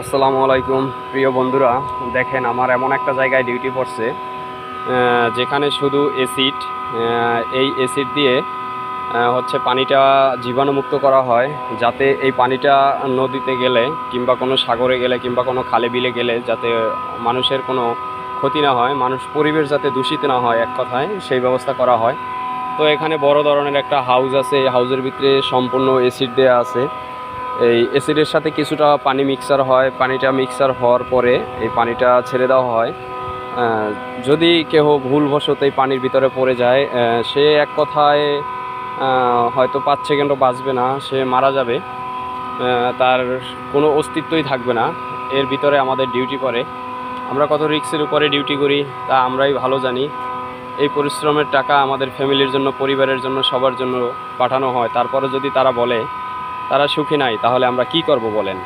আসসালামু আলাইকুম প্রিয় বন্ধুরা, দেখেন আমার এমন একটা জায়গায় ডিউটি পড়ছে যেখানে শুধু অ্যাসিড, এই অ্যাসিড দিয়ে হচ্ছে পানিটা জীবাণুমুক্ত করা হয়, যাতে এই পানিটা নদীতে গেলে কিংবা কোনো সাগরে গেলে কিংবা কোনো খালে বিলে গেলে যাতে মানুষের কোনো ক্ষতি না হয়, মানুষ পরিবেশ যাতে দূষিত না হয়, এক কথায় সেই ব্যবস্থা করা হয়। তো এখানে বড় ধরনের একটা হাউস আছে, এই হাউসের ভিতরে সম্পূর্ণ অ্যাসিড দেওয়া আছে। এই অ্যাসিডের সাথে কিছুটা পানি মিক্সার হয়, পানিটা মিক্সার হওয়ার পরে এই পানিটা ছেড়ে দেওয়া হয়। যদি কেহ ভুলবশত এই পানির ভিতরে পড়ে যায়, সে এক কথায় হয়তো 5 সেকেন্ডও বাঁচবে না, সে মারা যাবে। তার কোনো অস্তিত্বই থাকবে না। এর ভিতরে আমাদের ডিউটি পড়ে। আমরা কত রিস্কের উপরে ডিউটি করি তা আমরাই ভালো জানি। এই পরিশ্রমের টাকা আমাদের ফ্যামিলির জন্য, পরিবারের জন্য, সবার জন্য পাঠানো হয়, তারপরে যদি তারা বলে তারা সুখী নাই, তাহলে আমরা কি করব বলেন?